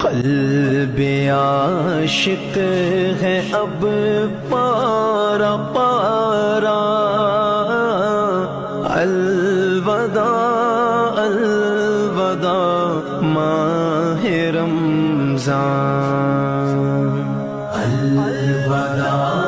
قلب عاشق ہے اب پارا پارا، الوداع الوداع ماہ رمضان، الوداع